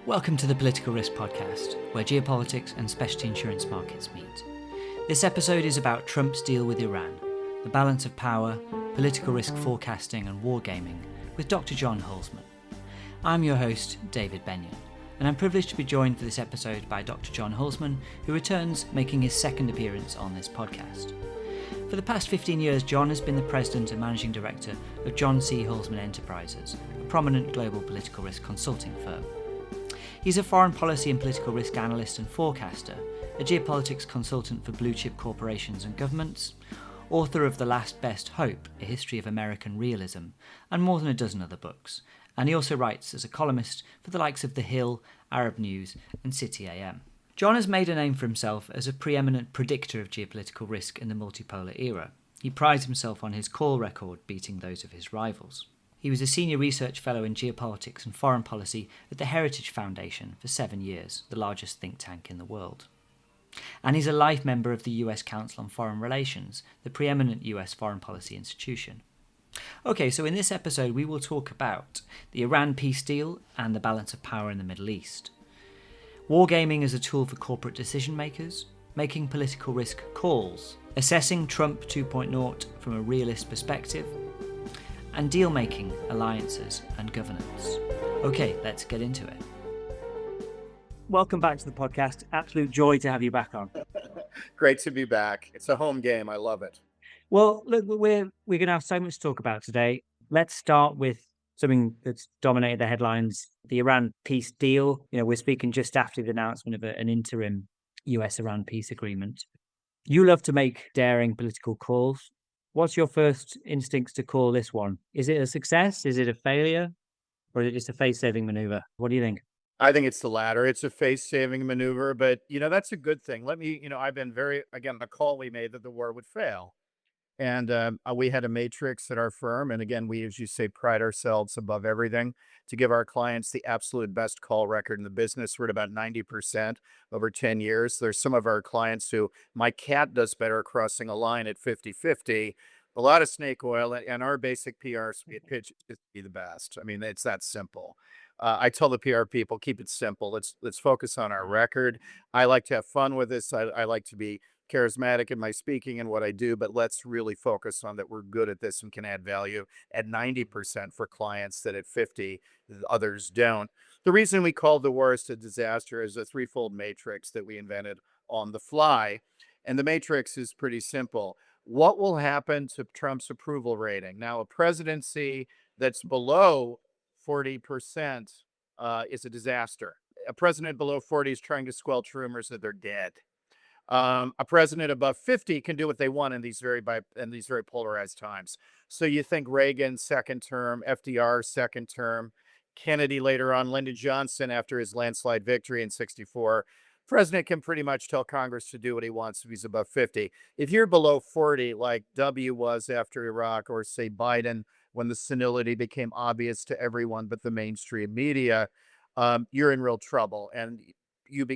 Welcome to the Political Risk Podcast, where geopolitics and specialty insurance markets meet. This episode is about Trump's deal with Iran, the balance of power, political risk forecasting and wargaming, with Dr John Hulsman. I'm your host, David Benyon, and I'm privileged to be joined for this episode by Dr John Hulsman, who returns making his second appearance on this podcast. For the past 15 years, John has been the president and managing director of John C Hulsman Enterprises, a prominent global political risk consulting firm. He's a foreign policy and political risk analyst and forecaster, a geopolitics consultant for blue-chip corporations and governments, author of The Last Best Hope, A History of American Realism, and more than a dozen other books. And he also writes as a columnist for the likes of The Hill, Arab News, and City AM. John has made a name for himself as a pre-eminent predictor of geopolitical risk in the multipolar era. He prides himself on his call record beating those of his rivals. He was a senior research fellow in geopolitics and foreign policy at the Heritage Foundation for 7 years, the largest think tank in the world. And he's a life member of the US Council on Foreign Relations, the preeminent US foreign policy institution. Okay, so in this episode we will talk about the Iran peace deal and the balance of power in the Middle East, wargaming as a tool for corporate decision makers, making political risk calls, assessing Trump 2.0 from a realist perspective, and deal-making, alliances and governance. Okay, let's get into it. Welcome back to the podcast. Absolute joy to have you back on. Great to be back. It's a home game. I love it. Well, look, we're going to have so much to talk about today. Let's start with something that's dominated the headlines, the Iran peace deal. We're speaking just after the announcement of an interim US-Iran peace agreement. You love to make daring political calls. What's your first instincts to call this one? Is it a success? Is it a failure? Or is it just a face-saving maneuver? What do you think? I think it's the latter. It's a face-saving maneuver, but, that's a good thing. I've been the call we made that the war would fail. And we had a matrix at our firm. And again, we, as you say, pride ourselves above everything to give our clients the absolute best call record in the business. We're at about 90% over 10 years. There's some of our clients who my cat does better crossing a line at 50-50. A lot of snake oil, and our basic PR pitch is to be the best. I mean, it's that simple. I tell the PR people, keep it simple. Let's focus on our record. I like to have fun with this. I like to be charismatic in my speaking and what I do, but let's really focus on that we're good at this and can add value at 90% for clients that at 50 others don't. The reason we called the worst a disaster is a threefold matrix that we invented on the fly. And the matrix is pretty simple. What will happen to Trump's approval rating? Now, a presidency that's below 40% is a disaster. A president below 40 is trying to squelch rumors that they're dead. A president above 50 can do what they want in these very polarized times. So you think Reagan second term, FDR second term, Kennedy later on, Lyndon Johnson after his landslide victory in 64. President can pretty much tell Congress to do what he wants if he's above 50. If you're below 40, like W was after Iraq, or say Biden when the senility became obvious to everyone but the mainstream media, you're in real trouble. And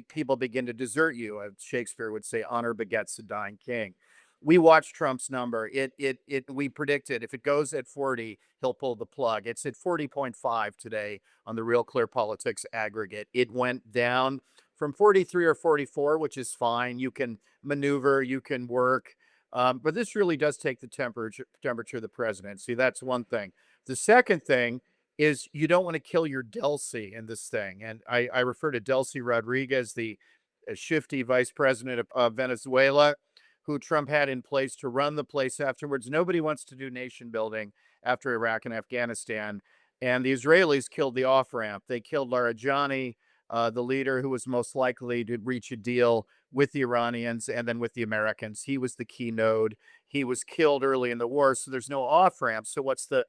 people begin to desert you. As Shakespeare would say, honor begets a dying king. We watched Trump's number. We predicted if it goes at 40, he'll pull the plug. It's at 40.5 today on the Real Clear Politics aggregate. It went down from 43 or 44, which is fine. You can maneuver, you can work. But this really does take the temperature of the presidency. That's one thing. The second thing is you don't want to kill your Delcy in this thing. And I refer to Delcy Rodriguez, the shifty vice president of Venezuela, who Trump had in place to run the place afterwards. Nobody wants to do nation building after Iraq and Afghanistan. And the Israelis killed the off-ramp. They killed Larijani, the leader who was most likely to reach a deal with the Iranians and then with the Americans. He was the key node. He was killed early in the war, so there's no off-ramp. So what's the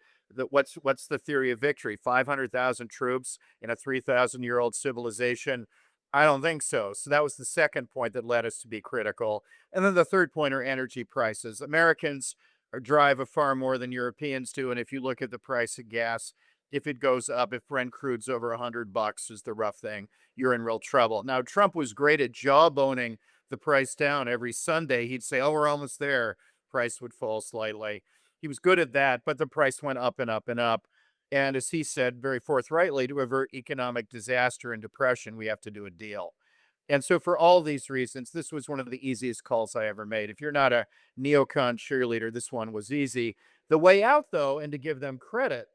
theory of victory? 500,000 troops in a 3,000-year-old civilization? I don't think so. So that was the second point that led us to be critical. And then the third point are energy prices. Americans drive far more than Europeans do. And if you look at the price of gas, if it goes up, if Brent crude's over $100 is the rough thing, you're in real trouble. Now, Trump was great at jawboning the price down every Sunday. He'd say, oh, we're almost there. Price would fall slightly. He was good at that, but the price went up and up and up. And as he said very forthrightly, to avert economic disaster and depression, we have to do a deal. And so, for all these reasons, this was one of the easiest calls I ever made. If you're not a neocon cheerleader, this one was easy. The way out, though, and to give them credit,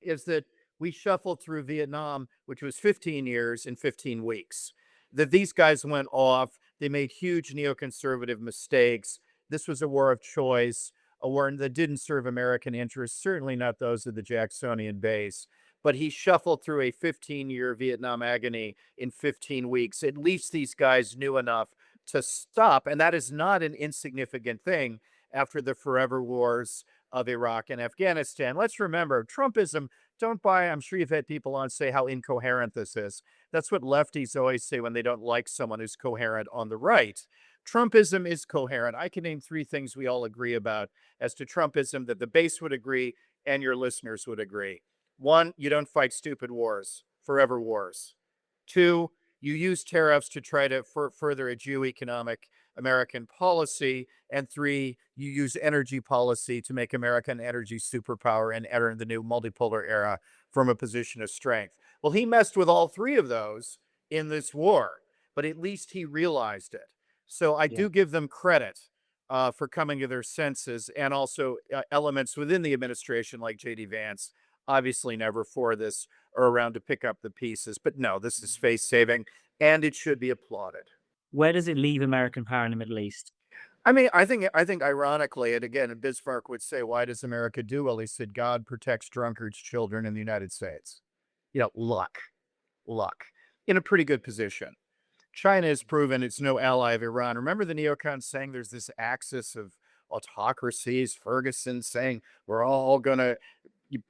is that we shuffled through Vietnam, which was 15 years in 15 weeks. That these guys went off, they made huge neoconservative mistakes. This was a war of choice, a war that didn't serve American interests, certainly not those of the Jacksonian base. But he shuffled through a 15-year Vietnam agony in 15 weeks. At least these guys knew enough to stop. And that is not an insignificant thing after the forever wars of Iraq and Afghanistan. Let's remember, Trumpism, don't buy, I'm sure you've had people on say how incoherent this is. That's what lefties always say when they don't like someone who's coherent on the right. Trumpism is coherent. I can name three things we all agree about as to Trumpism that the base would agree and your listeners would agree. One, you don't fight stupid wars, forever wars. Two, you use tariffs to try to further a geoeconomic American policy. And three, you use energy policy to make America an energy superpower and enter the new multipolar era from a position of strength. Well, he messed with all three of those in this war, but at least he realized it. So I Yeah. do give them credit for coming to their senses, and also elements within the administration like J.D. Vance, obviously never for this or around to pick up the pieces. But no, this is face saving and it should be applauded. Where does it leave American power in the Middle East? I mean, I think ironically, and again, Bismarck would say, "Why does America do well?" He said, "God protects drunkards' children in the United States." Luck, luck, in a pretty good position. China has proven it's no ally of Iran. Remember the neocons saying there's this axis of autocracies, Ferguson saying we're all going to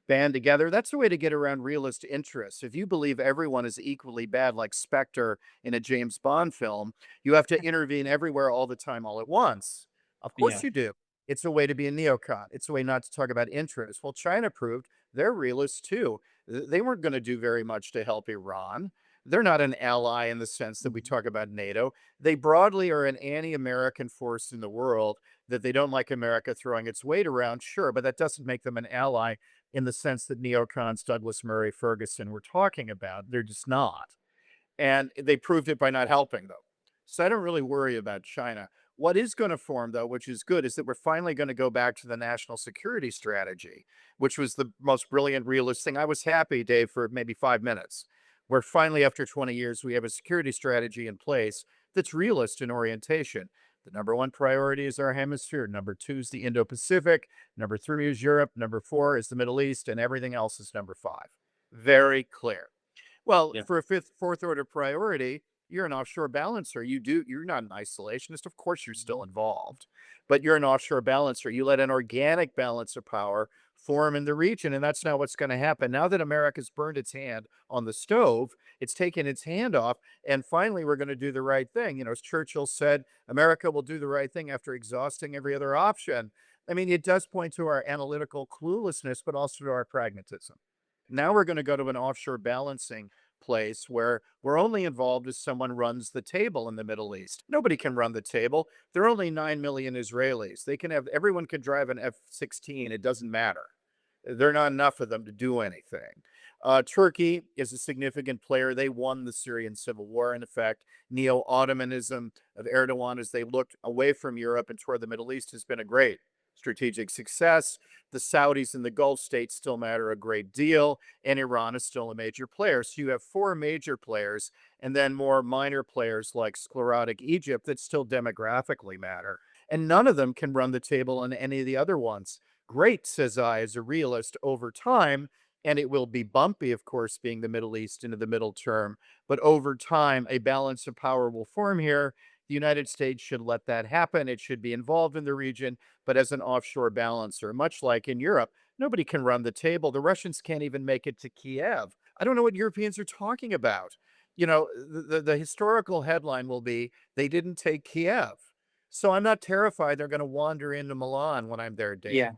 band together. That's the way to get around realist interests. If you believe everyone is equally bad, like Spectre in a James Bond film, you have to intervene everywhere all the time, all at once. Of course Yeah. you do. It's a way to be a neocon. It's a way not to talk about interests. Well, China proved they're realists too. They weren't going to do very much to help Iran. They're not an ally in the sense that we Mhm. talk about NATO. They broadly are an anti American force in the world, that they don't like America throwing its weight around, sure, but that doesn't make them an ally in the sense that neocons Douglas Murray Ferguson were talking about. They're just not. And they proved it by not helping them. So I don't really worry about China. What is going to form, though, which is good, is that we're finally going to go back to the national security strategy, which was the most brilliant realist thing. I was happy, Dave, for maybe 5 minutes, where finally, after 20 years, we have a security strategy in place that's realist in orientation. The number one priority is our hemisphere. Number two is the Indo Pacific. Number three is Europe. Number four is the Middle East. And everything else is number five. Very clear. Well, Yeah. for a fifth, fourth order priority, you're an offshore balancer. You're not an isolationist. Of course, you're still involved, but you're an offshore balancer. You let an organic balance of power form in the region, and that's now what's going to happen. Now that America's burned its hand on the stove, it's taken its hand off, and finally, we're going to do the right thing. As Churchill said, America will do the right thing after exhausting every other option. I mean, it does point to our analytical cluelessness, but also to our pragmatism. Now we're going to go to an offshore balancing place where we're only involved if someone runs the table in the Middle East. Nobody can run the table. There are only 9 million Israelis. Everyone can drive an F-16. It doesn't matter. There are not enough of them to do anything. Turkey is a significant player. They won the Syrian civil war. In effect, neo-Ottomanism of Erdogan, as they looked away from Europe and toward the Middle East, has been a great strategic success. The Saudis and the Gulf states still matter a great deal, and Iran is still a major player. So you have four major players and then more minor players like sclerotic Egypt that still demographically matter. And none of them can run the table on any of the other ones. Great, says I, as a realist, over time. And it will be bumpy, of course, being the Middle East into the middle term. But over time, a balance of power will form here. The United States should let that happen. It should be involved in the region, but as an offshore balancer, much like in Europe. Nobody can run the table. The Russians can't even make it to Kiev. I don't know what Europeans are talking about. The historical headline will be they didn't take Kiev. So I'm not terrified they're going to wander into Milan when I'm there, Dave. Yeah.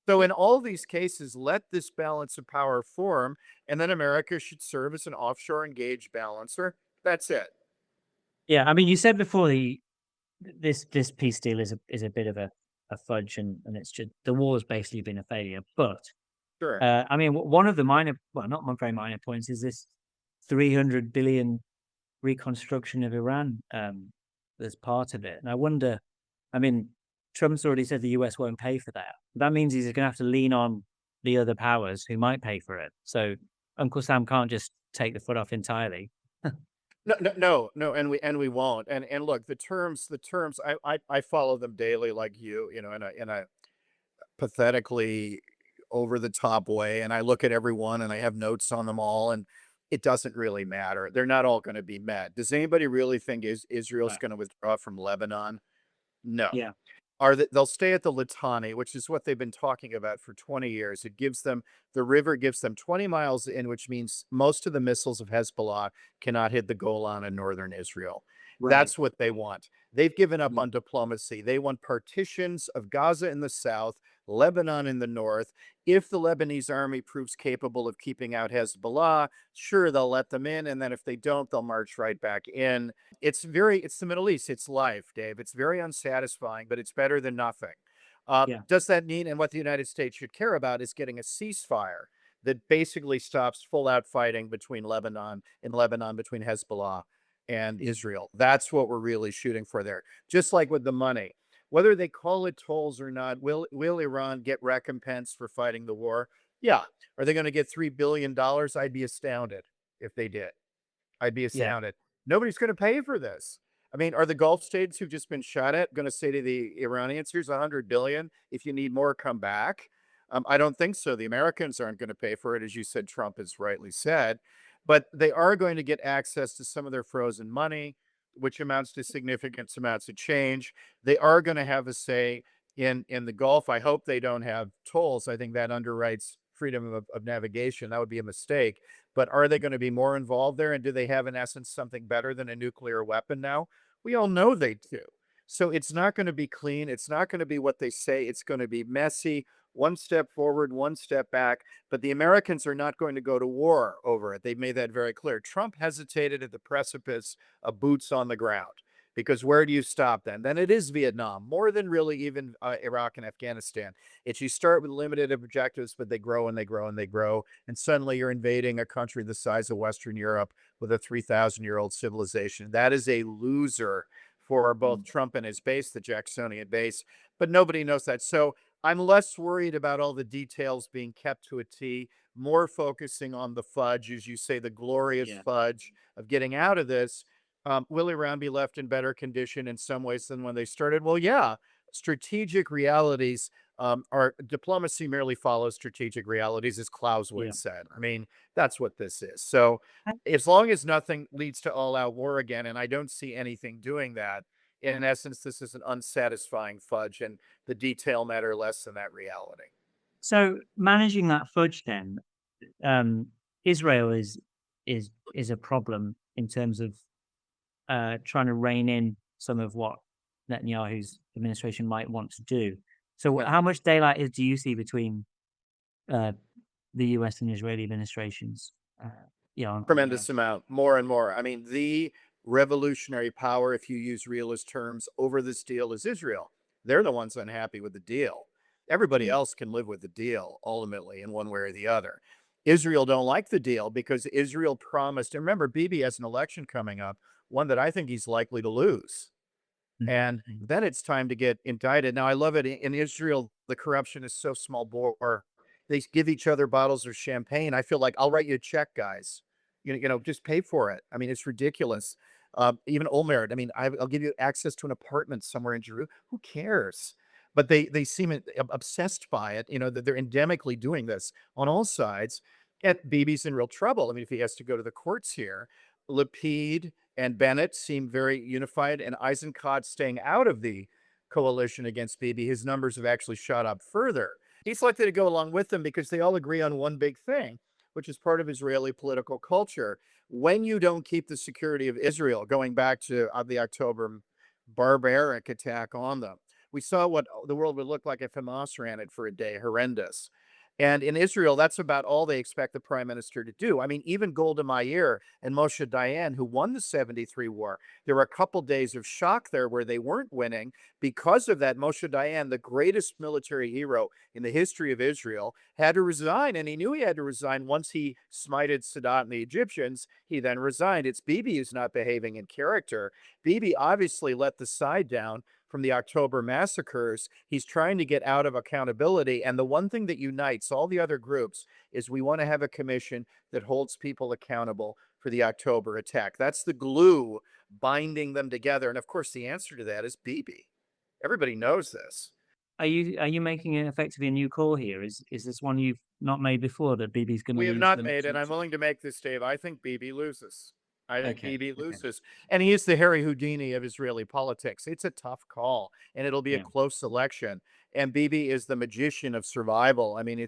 So in all these cases, let this balance of power form, and then America should serve as an offshore engaged balancer. That's it. Yeah. I mean, you said before this peace deal is a bit of a fudge, and it's just the war has basically been a failure. But Sure. I mean, one of the minor, well, not very minor points is this 300 billion reconstruction of Iran, as part of it. And I wonder, I mean, Trump's already said the US won't pay for that. That means he's going to have to lean on the other powers who might pay for it. So Uncle Sam can't just take the foot off entirely. No, and we won't. And look, the terms. I follow them daily, like you know, in a pathetically over the top way. And I look at every one, and I have notes on them all, and it doesn't really matter. They're not all going to be met. Does anybody really think Israel's Right. going to withdraw from Lebanon? No. Yeah. They'll stay at the Litani, which is what they've been talking about for 20 years. It gives them the river gives them 20 miles in, which means most of the missiles of Hezbollah cannot hit the Golan in northern Israel. Right. That's what they want. They've given up Yeah. on diplomacy. They want partitions of Gaza in the south, Lebanon in the north. If the Lebanese army proves capable of keeping out Hezbollah, sure, they'll let them in. And then if they don't, they'll march right back in. It's the Middle East. It's life, Dave. It's very unsatisfying, but it's better than nothing. Yeah. Does that mean, and what the United States should care about is getting a ceasefire that basically stops full out fighting in Lebanon between Hezbollah and Yeah. Israel. That's what we're really shooting for there. Just like with the money, whether they call it tolls or not, will Iran get recompense for fighting the war? Yeah. Are they going to get $3 billion? I'd be astounded if they did. I'd be Yeah. astounded. Nobody's going to pay for this. I mean, are the Gulf states who've just been shot at going to say to the Iranians, "Here's 100 billion. If you need more, come back"? I don't think so. The Americans aren't going to pay for it, as you said. Trump has rightly said, but they are going to get access to some of their frozen money, which amounts to significant amounts of change. They are going to have a say in the Gulf. I hope they don't have tolls. I think that underwrites freedom of navigation. That would be a mistake. But are they going to be more involved there? And do they have, in essence, something better than a nuclear weapon now? We all know they do. So it's not going to be clean. It's not going to be what they say. It's going to be messy, one step forward, one step back. But the Americans are not going to go to war over it. They've made that very clear. Trump hesitated at the precipice of boots on the ground. Because where do you stop then? Then it is Vietnam, more than really even Iraq and Afghanistan. It's you start with limited objectives, but they grow and they grow and they grow. And suddenly you're invading a country the size of Western Europe with a 3,000-year-old civilization. That is a loser for both Mm. Trump and his base, the Jacksonian base. But nobody knows that. So I'm less worried about all the details being kept to a T, more focusing on the fudge, as you say, the glorious Yeah. fudge of getting out of this. Will Iran be left in better condition in some ways than when they started? Well, yeah. Strategic realities are diplomacy merely follows strategic realities, as Yeah. Clausewitz said. I mean, that's what this is. So, as long as nothing leads to all-out war again, and I don't see anything doing that, in essence, this is an unsatisfying fudge, and the detail matter less than that reality. So managing that fudge then, um, Israel is a problem in terms of trying to rein in some of what Netanyahu's administration might want to do. So Yeah. how much daylight do you see between uh, the US and Israeli administrations? Uh, on Tremendous amount, more and more. I mean, the revolutionary power, if you use realist terms, over this deal is Israel. They're the ones unhappy with the deal. Everybody yeah, else can live with the deal, ultimately, in one way or the other. Israel don't like the deal because Israel promised, and remember, Bibi has an election coming up, one that I think he's likely to lose. And mm, then it's time to get indicted. Now, I love it in Israel. The corruption is so small bore. They give each other bottles of champagne. I feel like I'll write you a check, guys. Just pay for it. I mean, it's ridiculous. Even Olmert. I mean, I'll give you access to an apartment somewhere in Jeru. Who cares? But they seem obsessed by it. That they're endemically doing this on all sides. And Bibi's in real trouble. I mean, if he has to go to the courts here, Lapid and Bennett seem very unified, and Eisenkot staying out of the coalition against Bibi, his numbers have actually shot up further. He's likely to go along with them because they all agree on one big thing, which is part of Israeli political culture. When you don't keep the security of Israel, going back to the October barbaric attack on them, we saw what the world would look like if Hamas ran it for a day. Horrendous. And in Israel, that's about all they expect the prime minister to do. I mean, even Golda Meir and Moshe Dayan, who won the 73 war, there were a couple days of shock there where they weren't winning. Because of that, Moshe Dayan, the greatest military hero in the history of Israel, had to resign. And he knew he had to resign once he smited Sadat and the Egyptians. He then resigned. It's Bibi who's not behaving in character. Bibi obviously let the side down from the October massacres. He's trying to get out of accountability. And the one thing that unites all the other groups is we want to have a commission that holds people accountable for the October attack. That's the glue binding them together. And of course, the answer to that is Bibi. Everybody knows this. Are you making it effectively a new call here? Is this one you've not made before that BB's going to We have lose not the made next it. I'm election? willing to make this, Dave. I think Bibi loses. I think Okay. Bibi Okay. loses. And he is the Harry Houdini of Israeli politics. It's a tough call, and it'll be a Yeah. close election. And Bibi is the magician of survival. I mean,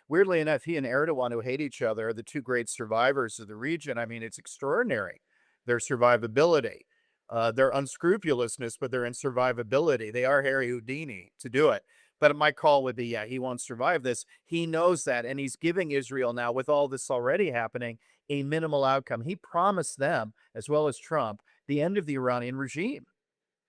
weirdly enough, he and Erdogan, who hate each other, are the two great survivors of the region. I mean, it's extraordinary, their survivability, their unscrupulousness, but their in survivability. They are Harry Houdini to do it. But my call would be, yeah, he won't survive this. He knows that, and he's giving Israel now, with all this already happening, a minimal outcome. He promised them, as well as Trump, the end of the Iranian regime.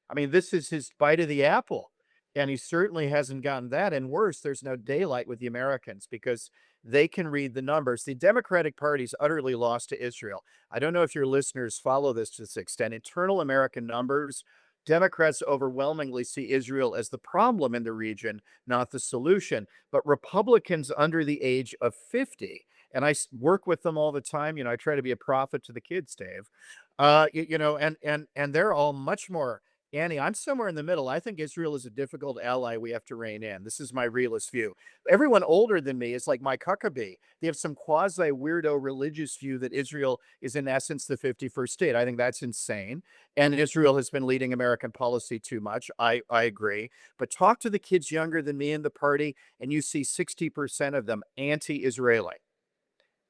I mean, this is his bite of the apple. And he certainly hasn't gotten that. And worse, there's no daylight with the Americans because they can read the numbers. The Democratic Party's utterly lost to Israel. I don't know if your listeners follow this to this extent. Internal American numbers, Democrats overwhelmingly see Israel as the problem in the region, not the solution. But Republicans under the age of 50, and I work with them all the time. I try to be a prophet to the kids, Dave. And they're all much more Annie, I'm somewhere in the middle. I think Israel is a difficult ally we have to rein in. This is my realist view. Everyone older than me is like Mike Huckabee. They have some quasi weirdo religious view that Israel is, in essence, the 51st state. I think that's insane. And Israel has been leading American policy too much. I agree. But talk to the kids younger than me in the party, and you see 60% of them anti Israeli.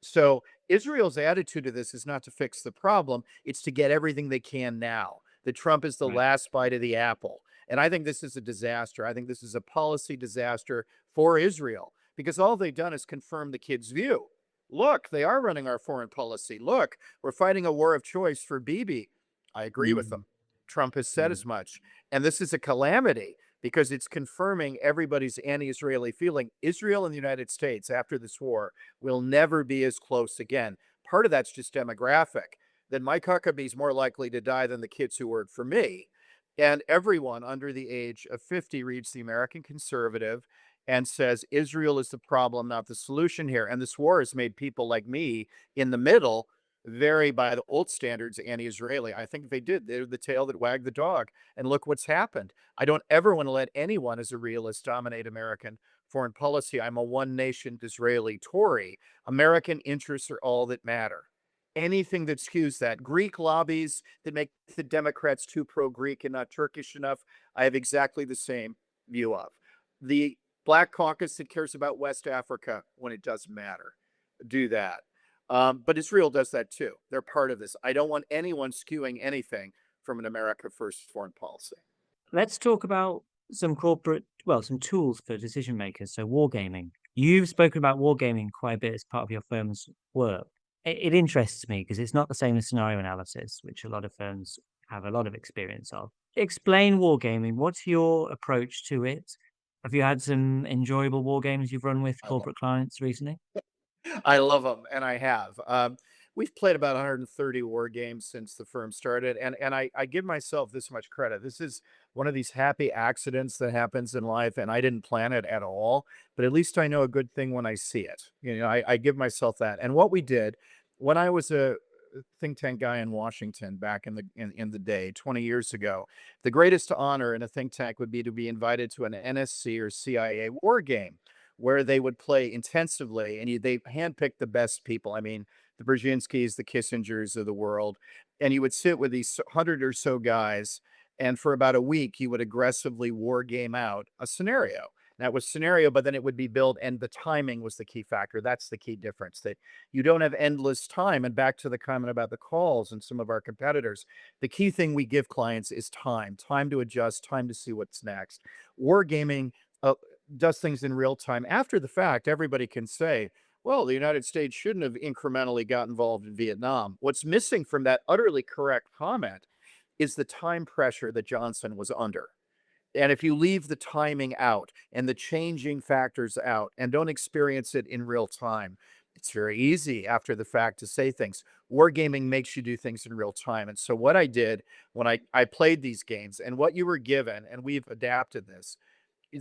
So Israel's attitude to this is not to fix the problem, it's to get everything they can now. That Trump is the Right. last bite of the apple. And I think this is a disaster. I think this is a policy disaster for Israel because all they've done is confirm the kids' view. Look, they are running our foreign policy. Look, we're fighting a war of choice for Bibi. I agree with Mm, them. Trump has said mm. as much. And this is a calamity because it's confirming everybody's anti Israeli feeling. Israel and the United States, after this war, will never be as close again. Part of that's just demographic. Then Mike Huckabee's more likely to die than the kids who work for me. And everyone under the age of 50 reads the American Conservative and says Israel is the problem, not the solution here. And this war has made people like me in the middle very, by the old standards, anti-Israeli. I think they're the tail that wagged the dog. And look what's happened. I don't ever want to let anyone as a realist dominate American foreign policy. I'm a one nation Disraeli Tory. American interests are all that matter. Anything that skews that, Greek lobbies that make the Democrats too pro Greek and not Turkish enough, I have exactly the same view of. The Black Caucus that cares about West Africa when it doesn't matter, do that. But Israel does that too. They're part of this. I don't want anyone skewing anything from an America first foreign policy. Let's talk about some tools for decision makers. So wargaming. You've spoken about wargaming quite a bit as part of your firm's work. It interests me because it's not the same as scenario analysis, which a lot of firms have a lot of experience of. Explain wargaming. What's your approach to it? Have you had some enjoyable war games you've run with I love corporate clients recently? I love them, and I have. We've played about 130 war games since the firm started, and I give myself this much credit. This is one of these happy accidents that happens in life, and I didn't plan it at all. But at least I know a good thing when I see it. I give myself that. And what we did when I was a think tank guy in Washington back in the day, 20 years ago, the greatest honor in a think tank would be to be invited to an NSC or CIA war game where they would play intensively and they handpicked the best people. I mean, the Brzezinskis, the Kissingers of the world. And you would sit with these 100 or so guys, and for about a week, you would aggressively war game out a scenario. That was scenario, but then it would be built, and the timing was the key factor. That's the key difference, that you don't have endless time. And back to the comment about the calls and some of our competitors, the key thing we give clients is time to adjust, time to see what's next. Wargaming, uh, does things in real time. After the fact, everybody can say, well, the United States shouldn't have incrementally got involved in Vietnam. What's missing from that utterly correct comment is the time pressure that Johnson was under. And if you leave the timing out and the changing factors out and don't experience it in real time, it's very easy after the fact to say things. Wargaming makes you do things in real time. And so what I did when I played these games and what you were given, and we've adapted this,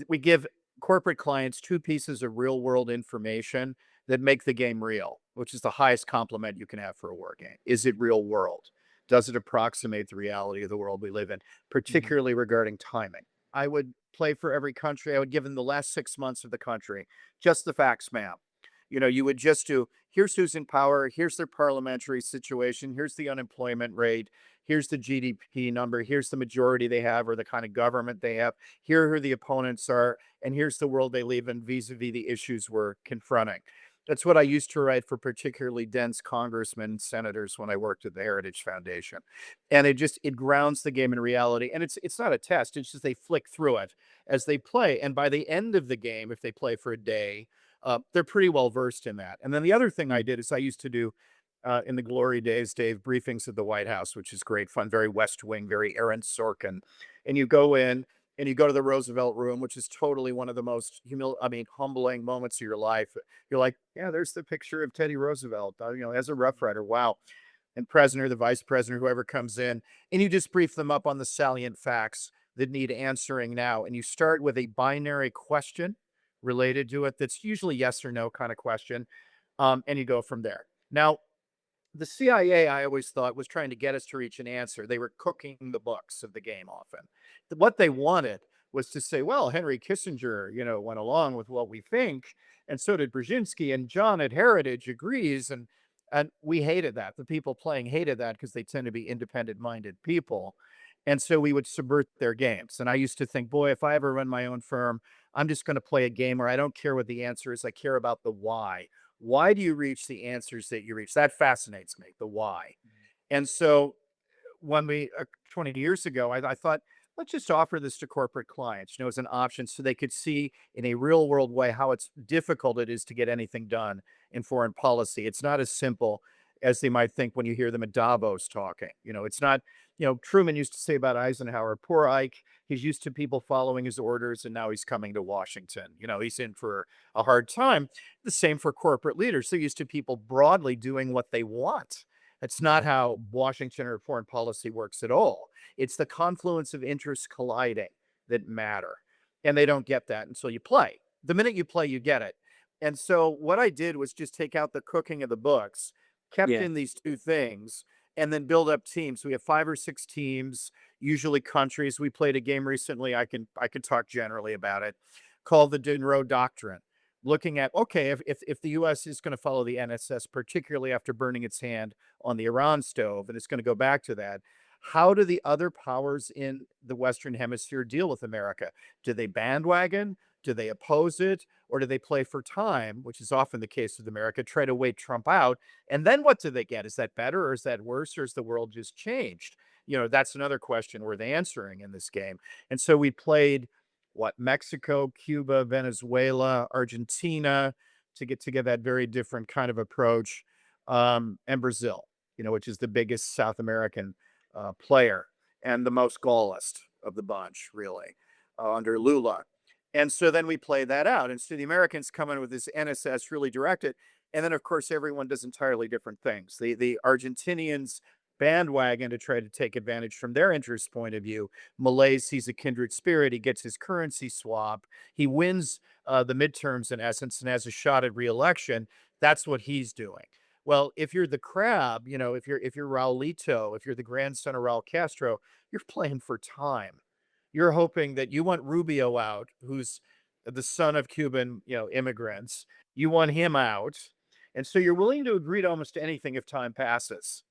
we give corporate clients two pieces of real world information that make the game real, which is the highest compliment you can have for a war game. Is it real world? Does it approximate the reality of the world we live in, Mhm. particularly regarding timing? I would play for every country. I would give them the last 6 months of the country, just the facts map. You would just do here's who's in power, here's their parliamentary situation, here's the unemployment rate, here's the GDP number, here's the majority they have or the kind of government they have, here are who the opponents are, and here's the world they live in vis-a-vis the issues we're confronting. That's what I used to write for particularly dense congressmen and senators when I worked at the Heritage Foundation. And it grounds the game in reality. And it's not a test, it's just they flick through it as they play. And by the end of the game, if they play for a day, they're pretty well versed in that. And then the other thing I Mm. did is I used to do in the glory days, Dave, briefings at the White House, which is great fun, very West Wing, very Aaron Sorkin. And you go in and you go to the Roosevelt room, which is totally one of the most humbling moments of your life. You're like, yeah, there's the picture of Teddy Roosevelt, as a Rough Rider. Wow. And president or the vice president, whoever comes in, and you just brief them up on the salient facts that need answering now. And you start with a binary question related to it that's usually yes or no kind of question. And you go from there. Now, the CIA, I always thought, was trying to get us to reach an answer. They were cooking the books of the game often. What they wanted was to say, well, Henry Kissinger, went along with what we think, and so did Brzezinski, and John at Heritage agrees, and we hated that. The people playing hated that because they tend to be independent-minded people. And so we would subvert their games. And I used to think, boy, if I ever run my own firm, I'm just going to play a game where I don't care what the answer is. I care about the why. Why do you reach the answers that you reach? That fascinates me, the why. And so when 20 years ago, I thought, let's just offer this to corporate clients, as an option so they could see in a real world way how it's difficult it is to get anything done in foreign policy. It's not as simple as they might think when you hear them at Davos talking. It's not, Truman used to say about Eisenhower, poor Ike, he's used to people following his orders and now he's coming to Washington. He's in for a hard time. The same for corporate leaders. They're used to people broadly doing what they want. That's not how Washington or foreign policy works at all. It's the confluence of interests colliding that matter. And they don't get that until you play. The minute you play, you get it. And so what I did was just take out the cooking of the books, kept Yeah. in these two things, and then build up teams. We have 5 or 6 teams, usually countries. We played a game recently. I can talk generally about it, called the Monroe Doctrine, looking at okay, if the U.S. is going to follow the NSS, particularly after burning its hand on the Iran stove, and it's going to go back to that. How do the other powers in the Western Hemisphere deal with America? Do they bandwagon? Do they oppose it? Or do they play for time, which is often the case with America, try to wait Trump out? And then what do they get? Is that better or is that worse or has the world just changed? That's another question worth answering in this game. And so we played Mexico, Cuba, Venezuela, Argentina to get that very different kind of approach, and Brazil, which is the biggest South American player and the most Gaullist of the bunch, really, under Lula. And so then we play that out. And so the Americans come in with this NSS really directed. And then, of course, everyone does entirely different things. The Argentinians bandwagon to try to take advantage from their interest point of view. Malays sees a kindred spirit. He gets his currency swap. He wins the midterms in essence and has a shot at reelection. That's what he's doing. Well, if you're the crab, if you're Raulito, if you're the grandson of Raul Castro, you're playing for time. You're hoping that you want Rubio out, who's the son of Cuban, immigrants. You want him out. And so you're willing to agree to almost anything if time passes.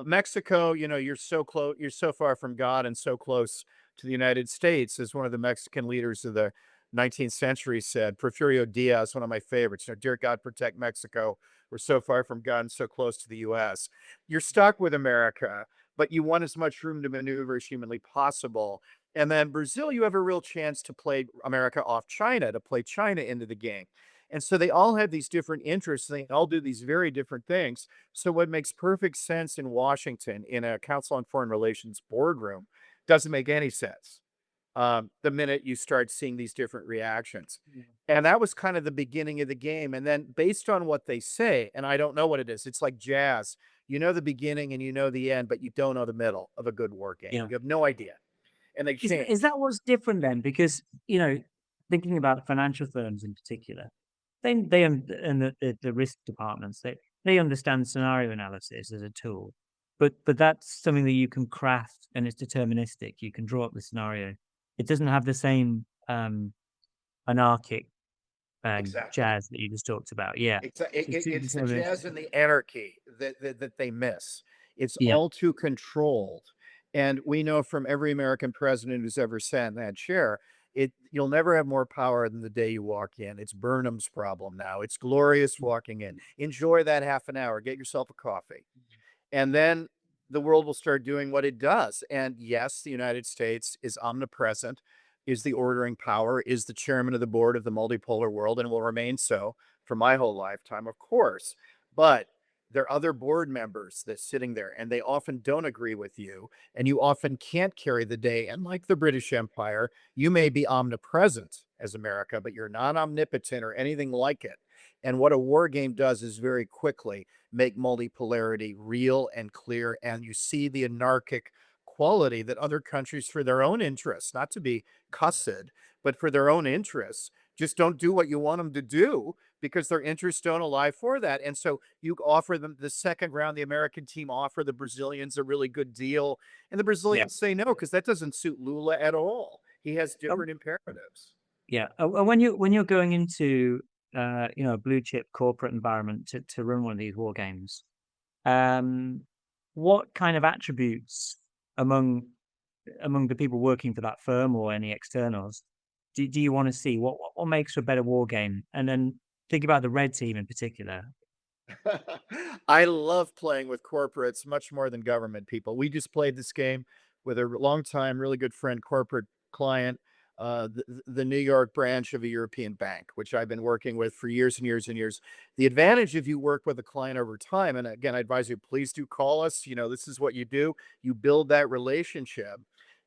Mexico, you're so close, you're so far from God and so close to the United States, as one of the Mexican leaders of the 19th century said. Porfirio Diaz, one of my favorites. Dear God, protect Mexico. We're so far from God and so close to the U.S. You're stuck with America, but you want as much room to maneuver as humanly possible. And then Brazil, you have a real chance to play America off China, to play China into the game. And so they all have these different interests. They all do these very different things. So what makes perfect sense in Washington in a Council on Foreign Relations boardroom doesn't make any sense the minute you start seeing these different reactions. Yeah. And that was kind of the beginning of the game. And then based on what they say, and I don't know what it is, it's like jazz. You know the beginning and you know the end, but you don't know the middle of a good war game. Yeah. You have no idea. And they Is change. that what's different then? Because, thinking about financial firms in particular, and the risk departments, they understand scenario analysis as a tool, but that's something that you can craft and it's deterministic. You can draw up the scenario. It doesn't have the same anarchic Exactly. jazz that you just talked about. Yeah. So it's too It's the deterministic. jazz and the anarchy that they miss. It's Yeah. all too controlled. And we know from every American president who's ever sat in that chair, you'll never have more power than the day you walk in. It's Burnham's problem now. It's glorious walking in. Enjoy that half an hour. Get yourself a coffee. And then the world will start doing what it does. And yes, the United States is omnipresent, is the ordering power, is the chairman of the board of the multipolar world, and will remain so for my whole lifetime, of course. But there are other board members that's sitting there, and they often don't agree with you, and you often can't carry the day. And like the British Empire, you may be omnipresent as America, but you're not omnipotent or anything like it. And what a war game does is very quickly make multipolarity real and clear. And you see the anarchic quality that other countries, for their own interests, not to be cussed, but for their own interests, just don't do what you want them to do because their interests don't ally for that. And so you offer them the second round, the American team offer the Brazilians a really good deal. And the Yeah. Brazilians say no, because that doesn't suit Lula at all. He has Um, different imperatives. yeah. And when you're going into a blue chip corporate environment to run one of these war games, Um, what kind of attributes among among the people working for that firm or any externals do you want to see? What makes for a better war game? And then think about the red team in particular. I love playing with corporates much more than government people. We just played this game with a longtime, really good friend, corporate client, the New York branch of a European bank, which I've been working with for years and years and years. The advantage if you work with a client over time, and again, I advise you, please do call us. You know, this is what you do. You build that relationship.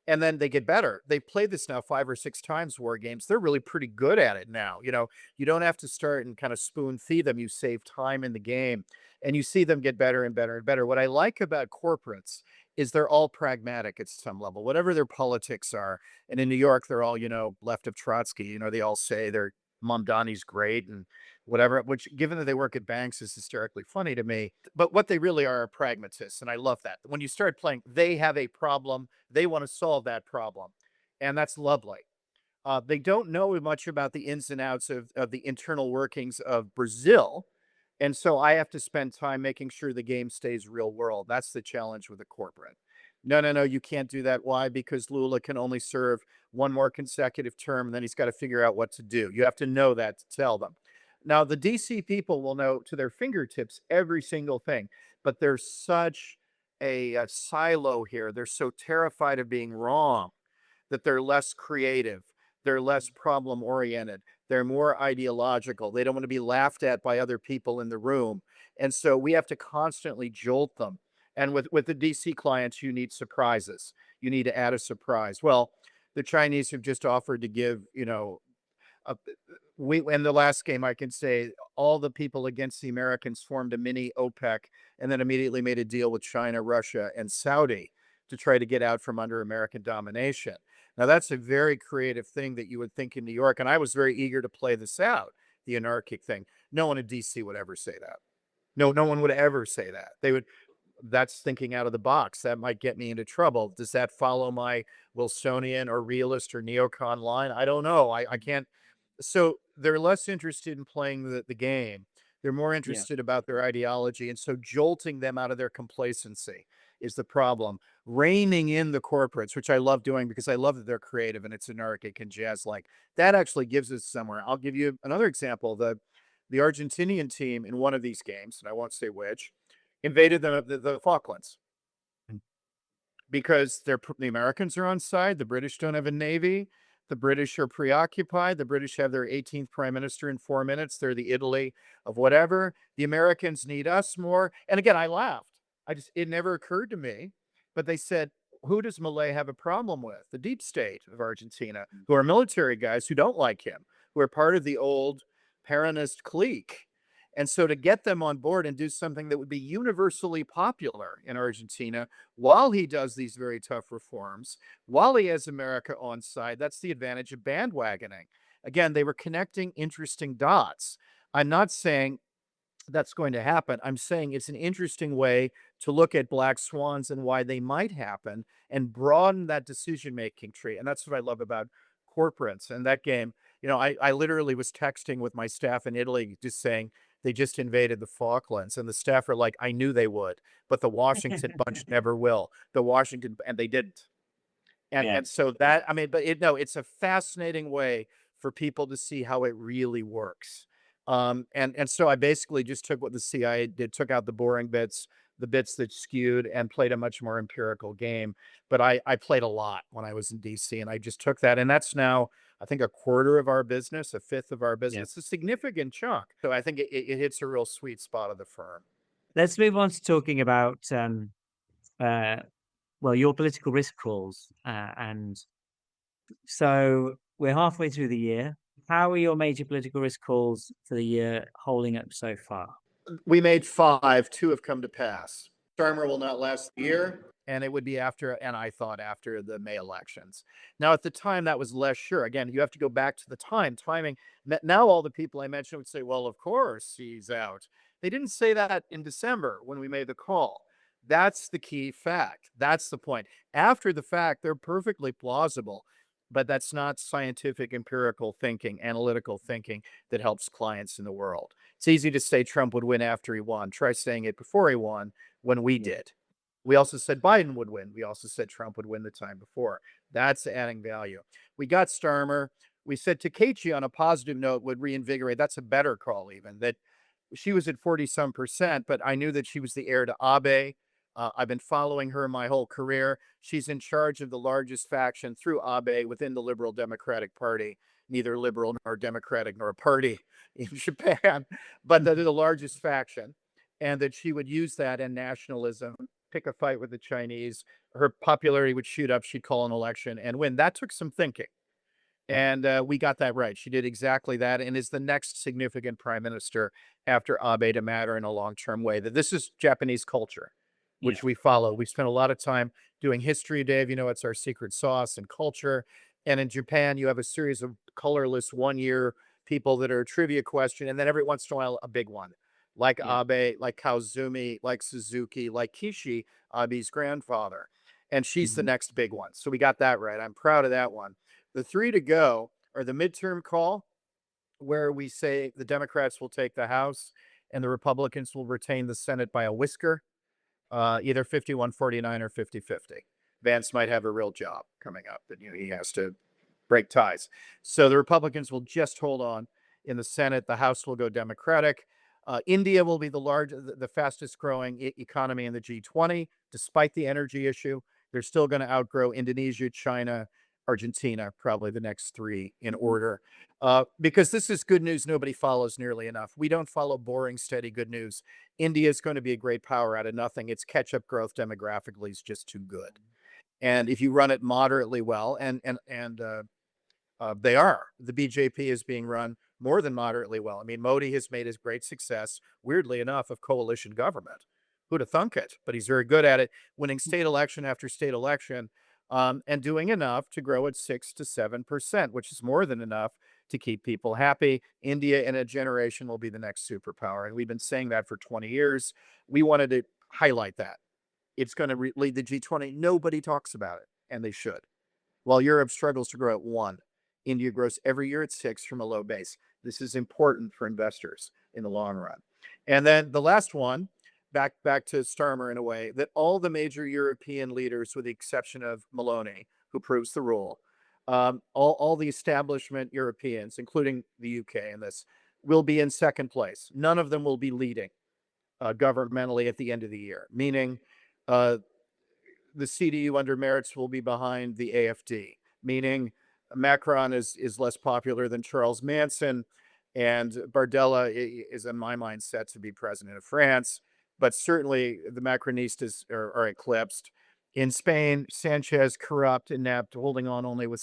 And then they get better. They play this now 5 or 6 times war games. They're really pretty good at it now. You don't have to start and kind of spoon feed them. You save time in the game and you see them get better and better and better. What I like about corporates is they're all pragmatic at some level, whatever their politics are. And in New York, they're all, left of Trotsky. They all say their Mamdani's great and whatever, which given that they work at banks is hysterically funny to me. But what they really are pragmatists. And I love that. When you start playing, they have a problem. They want to solve that problem. And that's lovely. They don't know much about the ins and outs of the internal workings of Brazil. And so I have to spend time making sure the game stays real world. That's the challenge with a corporate. No, no, no, you can't do that. Why? Because Lula can only serve one more consecutive term, and then he's got to figure out what to do. You have to know that to tell them. Now, the DC people will know to their fingertips every single thing, but there's such a silo here. They're so terrified of being wrong that they're less creative, they're less problem oriented, they're more ideological. They don't want to be laughed at by other people in the room. And so we have to constantly jolt them. And with the DC clients, you need surprises. You need to add a surprise. Well, the Chinese have just offered to give, a, we in the last game, I can say all the people against the Americans formed a mini OPEC and then immediately made a deal with China, Russia, and Saudi to try to get out from under American domination. Now, that's a very creative thing that you would think in New York. And I was very eager to play this out, the anarchic thing. No one in DC would ever say that. No, no one would ever say that. They would, that's thinking out of the box. That might get me into trouble. Does that follow my Wilsonian or realist or neocon line? I don't know. I can't. So they're less interested in playing the game. They're more Yeah. interested about their ideology. And so jolting them out of their complacency is the problem. Reining in the corporates, which I love doing because I love that they're creative and it's anarchic and jazz like, that actually gives us somewhere. I'll give you another example. The Argentinian team in one of these games, and I won't say which, invaded the Falklands. because the Americans are on side. The British don't have a navy. The British are preoccupied. The British have their 18th prime minister in 4 minutes. They're the Italy of whatever. The Americans need us more. And again, I laughed. It never occurred to me, but they said, who does Milei have a problem with? The deep state of Argentina, who are military guys who don't like him, who are part of the old Peronist clique. And so to get them on board and do something that would be universally popular in Argentina while he does these very tough reforms, while he has America on side, that's the advantage of bandwagoning. Again, they were connecting interesting dots. I'm not saying that's going to happen. I'm saying it's an interesting way to look at black swans and why they might happen and broaden that decision making tree. And that's what I love about corporates and that game. I literally was texting with my staff in Italy just saying they just invaded the Falklands. And the staff are like, I knew they would, but the Washington bunch never will. And they didn't. And Yeah. and so that, I mean, but no, it's a fascinating way for people to see how it really works. And so I basically just took what the CIA did, took out the boring bits, the bits that skewed, and played a much more empirical game. But I played a lot when I was in DC, and I just took that, and that's now I think a quarter of our business, a fifth of our Yeah. business, a significant chunk. So I think it hits a real sweet spot of the firm. Let's move on to talking about uh, well, your political risk calls. And so we're halfway through the year. How are your major political risk calls for the year holding up so far? We made five, two have come to pass. Starmer will not last the year, and it would be after, and I thought after the May elections. Now, at the time, that was less sure. Again, you have to go back to the timing. Now, all the people I mentioned would say, well, of course he's out. They didn't say that in December when we made the call. That's the key fact. That's the point. After the fact, they're perfectly plausible, but that's not scientific, empirical thinking, analytical thinking that helps clients in the world. It's easy to say Trump would win after he won. Try saying it before he won when we Yeah. did. We also said Biden would win. We also said Trump would win the time before. That's adding value. We got Starmer. We said Takeichi on a positive note would reinvigorate. That's a better call, even that she was at 40 some percent, but I knew that she was the heir to Abe. I've been following her my whole career. She's in charge of the largest faction through Abe within the Liberal Democratic Party, neither liberal nor democratic nor a party in Japan, but they're the largest faction, and that she would use that in nationalism, pick a fight with the Chinese. Her popularity would shoot up. She'd call an election and win. That took some thinking. And we got that right. She did exactly that and is the next significant prime minister after Abe to matter in a long term way. That this is Japanese culture, Yeah. which we follow. We spent a lot of time doing history, Dave. It's our secret sauce and culture. And in Japan, you have a series of colorless 1 year people that are a trivia question. And then every once in a while, a big one like Yeah. Abe, like Kaozumi, like Suzuki, like Kishi, Abe's grandfather. And she's the Mhm. next big one. So we got that right. I'm proud of that one. The three to go are the midterm call, where we say the Democrats will take the House and the Republicans will retain the Senate by a whisker, either 51-49 or 50-50. Vance might have a real job coming up that he has to break ties. So the Republicans will just hold on in the Senate. The House will go Democratic. India will be the fastest growing economy in the G20, despite the energy issue. They're still going to outgrow Indonesia, China, Argentina, probably the next three in order. Because this is good news nobody follows nearly enough. We don't follow boring, steady good news. India is going to be a great power out of nothing. Its catch-up growth demographically is just too good. And if you run it moderately well, and they are. The BJP is being run more than moderately well. I mean, Modi has made his great success, weirdly enough, of coalition government. Who'd have thunk it? But he's very good at it, winning state election after state election, and doing enough to grow at 6 to 7%, which is more than enough to keep people happy. India in a generation will be the next superpower. And we've been saying that for 20 years. We wanted to highlight that. It's going to lead the G20. Nobody talks about it, and they should. While Europe struggles to grow at 1, India grows every year at 6 from a low base. This is important for investors in the long run. And then the last one, back to Starmer in a way, that all the major European leaders, with the exception of Maloney, who proves the rule, all the establishment Europeans, including the UK in this, will be in second place. None of them will be leading governmentally at the end of the year, meaning uh, the CDU under Merz will be behind the AFD, meaning Macron is less popular than Charles Manson, and Bardella is, in my mind, set to be president of France. But certainly the Macronistas are eclipsed. In Spain, Sanchez, corrupt, inept, holding on only with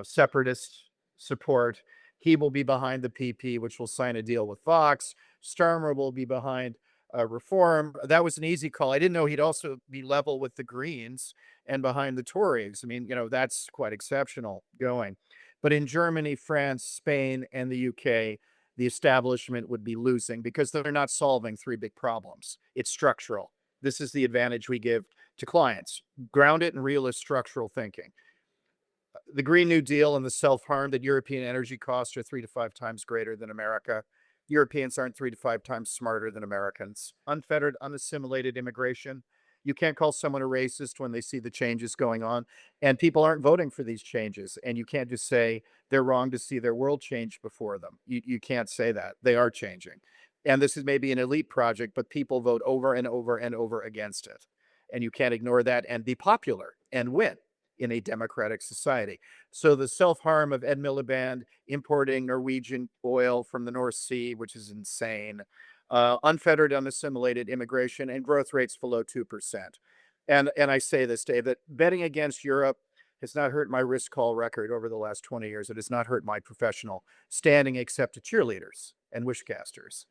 separatist support. He will be behind the PP, which will sign a deal with Vox. Starmer will be behind reform. That was an easy call. I didn't know he'd also be level with the Greens and behind the Tories. I mean, that's quite exceptional going. But in Germany, France, Spain, and the UK, the establishment would be losing because they're not solving three big problems. It's structural. This is the advantage we give to clients. Ground it in realist structural thinking. The Green New Deal and the self-harm that European energy costs are 3 to 5 times greater than America. Europeans aren't 3 to 5 times smarter than Americans. Unfettered, unassimilated immigration. You can't call someone a racist when they see the changes going on. And people aren't voting for these changes. And you can't just say they're wrong to see their world change before them. You can't say that. They are changing. And this is maybe an elite project, but people vote over and over and over against it. And you can't ignore that and be popular and win in a democratic society. So the self-harm of Ed Miliband importing Norwegian oil from the North Sea, which is insane, unfettered, unassimilated immigration, and growth rates below 2%. And I say this, Dave, that betting against Europe has not hurt my risk call record over the last 20 years. It has not hurt my professional standing except to cheerleaders and wishcasters.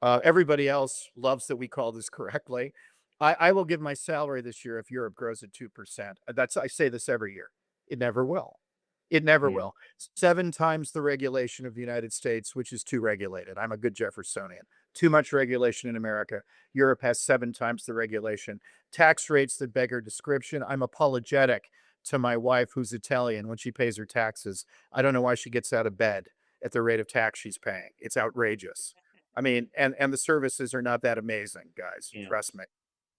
Everybody else loves that we call this correctly. I will give my salary this year if Europe grows at 2%. I say this every year. It never will. It never Yeah. will. 7 times the regulation of the United States, which is too regulated. I'm a good Jeffersonian. Too much regulation in America. Europe has 7 times the regulation. Tax rates that beggar description. I'm apologetic to my wife, who's Italian, when she pays her taxes. I don't know why she gets out of bed at the rate of tax she's paying. It's outrageous. I mean, and the services are not that amazing, guys. Yeah. Trust me.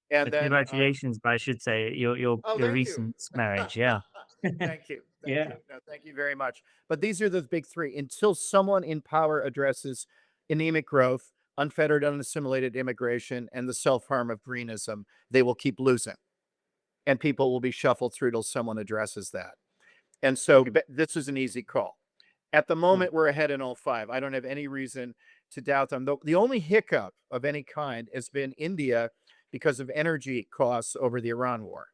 And So then, congratulations, but I should say oh, your thank you. recent marriage, yeah. Thank you. Thank Yeah. you. No, thank you very much. But these are the big three. Until someone in power addresses anemic growth, unfettered, unassimilated immigration, and the self-harm of greenism, they will keep losing. And people will be shuffled through till someone addresses that. And so this is an easy call. At the Mm. moment, we're ahead in all five. I don't have any reason to doubt them. The only hiccup of any kind has been India because of energy costs over the Iran war.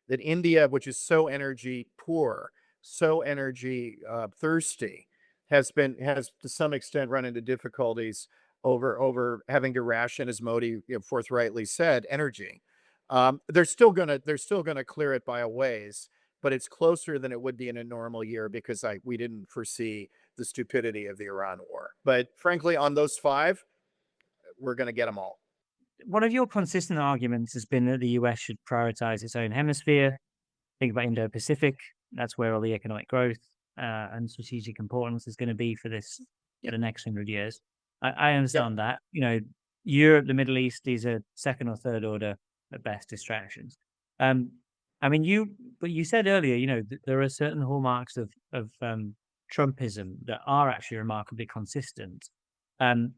That India, which is so energy poor, so energy thirsty, has to some extent run into difficulties over having to ration, as Modi forthrightly said, energy. They're still gonna clear it by a ways, but it's closer than it would be in a normal year because we didn't foresee the stupidity of the Iran war. But frankly, on those five, we're going to get them all. One of your consistent arguments has been that the US should prioritize its own hemisphere. Think about Indo-Pacific. That's where all the economic growth and strategic importance is going to be for this for the next 100 years. I Yep. understand that. Europe, the Middle East, these are second or third order at best distractions. Um, I mean, but you said earlier, there are certain hallmarks of Trumpism that are actually remarkably consistent. Um,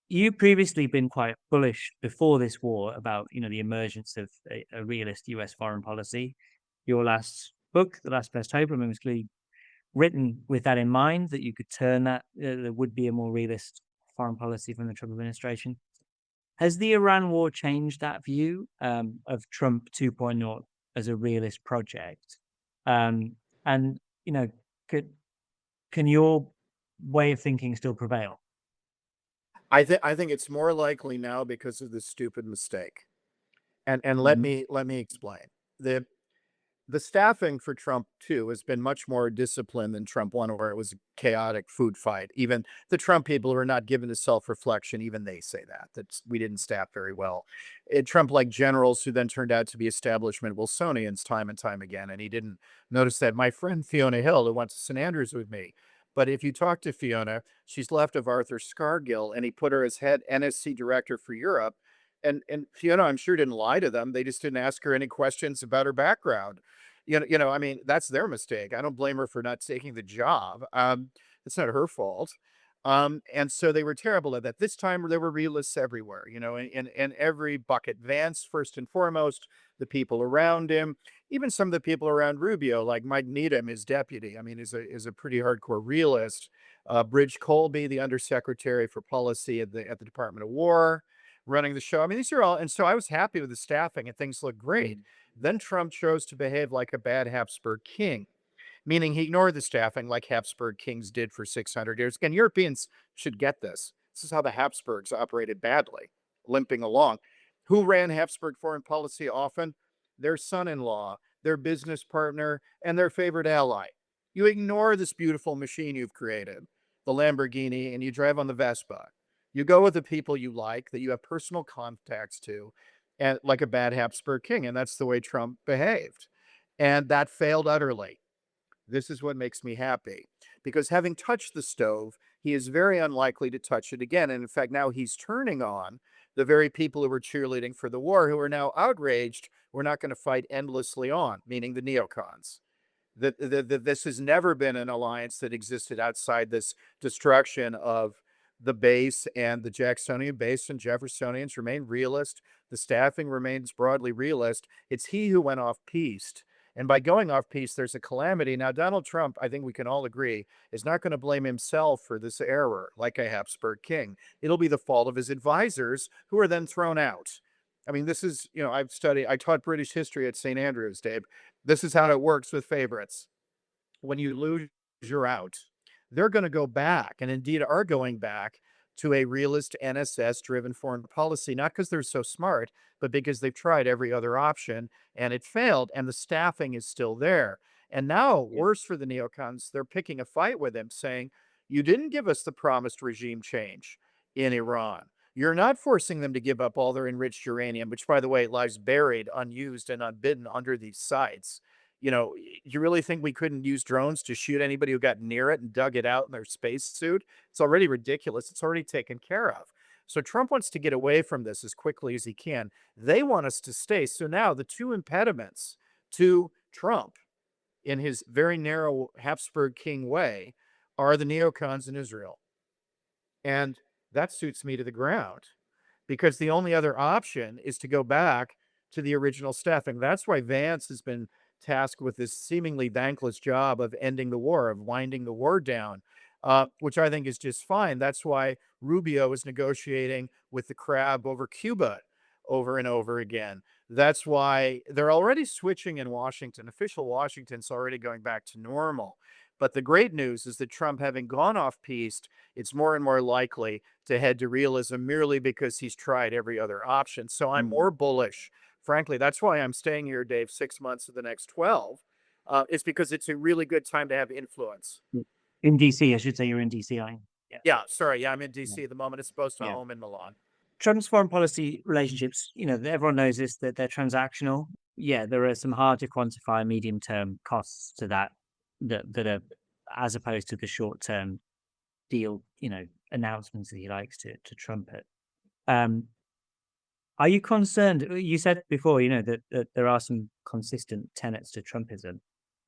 you previously been quite bullish before this war about, the emergence of a realist US foreign policy. Your last book, The Last Best Hope, was clearly written with that in mind, that you could turn that, there would be a more realist foreign policy from the Trump administration. Has the Iran war changed that view of Trump 2.0 as a realist project? And, could, can your way of thinking still prevail? I think it's more likely now because of this stupid mistake. And let Mhm. me explain. The staffing for Trump 2 has been much more disciplined than Trump 1, where it was a chaotic food fight. Even the Trump people who are not given to self-reflection, even they say that we didn't staff very well. Trump like generals who then turned out to be establishment Wilsonians time and time again, and he didn't notice that. My friend Fiona Hill, who went to St. Andrews with me, but if you talk to Fiona, she's left of Arthur Scargill, and he put her as head NSC director for Europe. And Fiona, I'm sure, didn't lie to them. They just didn't ask her any questions about her background. I mean, that's their mistake. I don't blame her for not taking the job. It's not her fault. And so they were terrible at that. This time there were realists everywhere, in every bucket. Vance, first and foremost, the people around him, even some of the people around Rubio, like Mike Needham, his deputy, I mean, is a pretty hardcore realist. Bridge Colby, the undersecretary for policy at the Department of War, running the show. I mean, these are all, and so I was happy with the staffing and things looked great. Then Trump chose to behave like a bad Habsburg king, meaning he ignored the staffing like Habsburg kings did for 600 years. Again, Europeans should get this. This is how the Habsburgs operated badly, limping along. Who ran Habsburg foreign policy often? Their son in law, their business partner, and their favorite ally. You ignore this beautiful machine you've created, the Lamborghini, and you drive on the Vespa. You go with the people you like, that you have personal contacts to, and like a bad Habsburg king. And that's the way Trump behaved. And that failed utterly. This is what makes me happy, because having touched the stove, he is very unlikely to touch it again. And in fact, now he's turning on the very people who were cheerleading for the war, who are now outraged. We're not going to fight endlessly on, meaning the neocons. That this has never been an alliance that existed outside this destruction of the base, and the Jacksonian base and Jeffersonians remain realist. The staffing remains broadly realist. It's he who went off piste. And by going off piste, there's a calamity. Now, Donald Trump, I think we can all agree, is not going to blame himself for this error like a Habsburg king. It'll be the fault of his advisors, who are then thrown out. I mean, this is, I taught British history at St. Andrews, Dave. This is how it works with favorites. When you lose, you're out. They're going to go back, and indeed are going back, to a realist NSS driven foreign policy, not because they're so smart, but because they've tried every other option and it failed, and the staffing is still there. And now, Yeah. worse for the neocons, they're picking a fight with him, saying, you didn't give us the promised regime change in Iran. You're not forcing them to give up all their enriched uranium, which, by the way, lies buried, unused, and unbidden under these sites. You really think we couldn't use drones to shoot anybody who got near it and dug it out in their spacesuit? It's already ridiculous. It's already taken care of. So Trump wants to get away from this as quickly as he can. They want us to stay. So now the two impediments to Trump, in his very narrow Habsburg king way, are the neocons in Israel. And that suits me to the ground, because the only other option is to go back to the original staffing. That's why Vance has been tasked with this seemingly thankless job of ending the war, of winding the war down, which I think is just fine. That's why Rubio is negotiating with the crab over Cuba over and over again. That's why they're already switching in Washington. Official Washington's already going back to normal. But the great news is that Trump, having gone off piste, it's more and more likely to head to realism, merely because he's tried every other option. So I'm more bullish. Frankly, that's why I'm staying here, Dave, 6 months of the next 12. It's because it's a really good time to have influence. In DC, I should say you're in DC, aren't you? Yeah. Yeah, sorry. Yeah, I'm in DC at the moment. It's supposed to Yeah. home in Milan. Trump's foreign policy relationships, everyone knows this, that they're transactional. Yeah, there are some hard to quantify medium-term costs to that are, as opposed to the short-term deal, announcements that he likes to trumpet. Are you concerned? You said before, that there are some consistent tenets to Trumpism.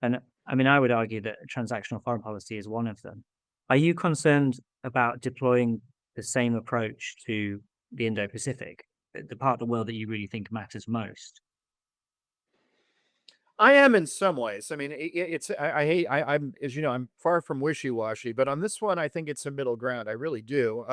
And I mean, I would argue that transactional foreign policy is one of them. Are you concerned about deploying the same approach to the Indo-Pacific, the part of the world that you really think matters most? I am in some ways. I mean, I hate, I'm, as you know, I'm far from wishy-washy, but on this one, I think it's a middle ground. I really do.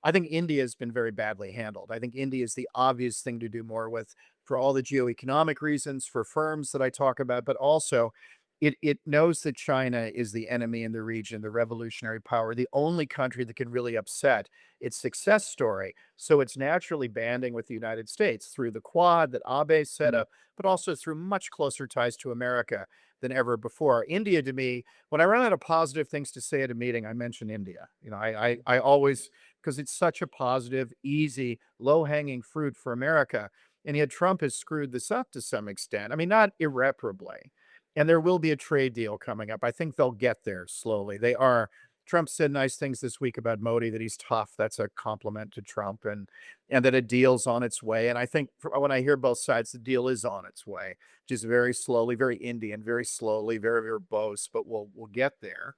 I think India has been very badly handled. I think India is the obvious thing to do more with, for all the geoeconomic reasons, for firms that I talk about, but also it knows that China is the enemy in the region, the revolutionary power, the only country that can really upset its success story. So it's naturally banding with the United States through the Quad that Abe set up, but also through much closer ties to America than ever before. India, to me, when I run out of positive things to say at a meeting, I mention India. I always, because it's such a positive, easy, low-hanging fruit for America. And yet Trump has screwed this up to some extent. I mean, not irreparably. And there will be a trade deal coming up. I think they'll get there slowly. They are. Trump said nice things this week about Modi, that he's tough. That's a compliment to Trump, and that a deal's on its way. And I think when I hear both sides, the deal is on its way, just very slowly, very Indian, very slowly, very verbose, but we'll get there.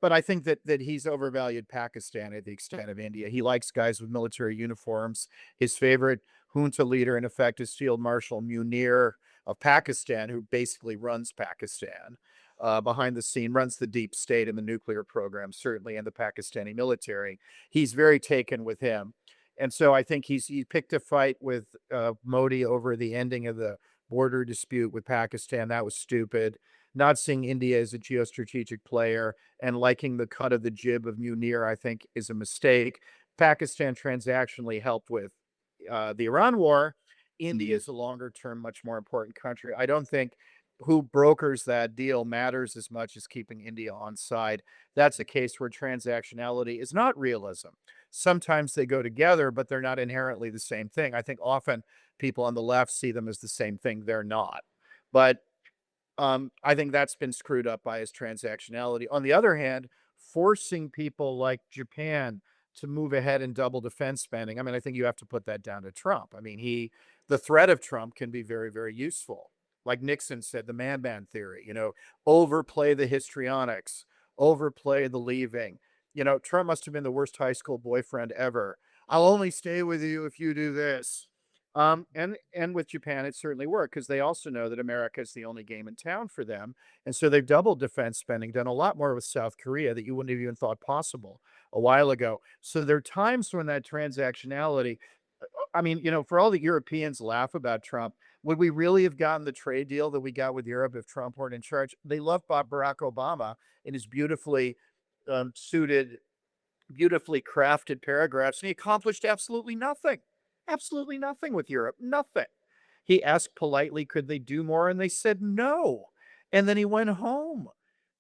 But I think that he's overvalued Pakistan at the extent of India. He likes guys with military uniforms. His favorite junta leader, in effect, is Field Marshal Munir of Pakistan, who basically runs Pakistan behind the scene, runs the deep state and the nuclear program, certainly, and the Pakistani military. He's very taken with him. And so I think he picked a fight with Modi over the ending of the border dispute with Pakistan. That was stupid. Not seeing India as a geostrategic player and liking the cut of the jib of Munir, I think, is a mistake. Pakistan transactionally helped with the Iran war. India is a longer term, much more important country. I don't think who brokers that deal matters as much as keeping India on side. That's a case where transactionality is not realism. Sometimes they go together, but they're not inherently the same thing. I think often people on the left see them as the same thing. They're not. But I think that's been screwed up by his transactionality. On the other hand, forcing people like Japan to move ahead and double defense spending. I mean, I think you have to put that down to Trump. I mean, the threat of Trump can be very, very useful. Like Nixon said, the man theory, overplay the histrionics, overplay the leaving. Trump must have been the worst high school boyfriend ever. I'll only stay with you if you do this. And with Japan, it certainly worked because they also know that America is the only game in town for them. And so they've doubled defense spending, done a lot more with South Korea that you wouldn't have even thought possible a while ago. So there are times when that transactionality, I mean, for all the Europeans laugh about Trump, would we really have gotten the trade deal that we got with Europe if Trump weren't in charge? They love Barack Obama in his beautifully suited, beautifully crafted paragraphs, and he accomplished absolutely nothing with Europe, nothing. He asked politely, could they do more? And they said no. And then he went home.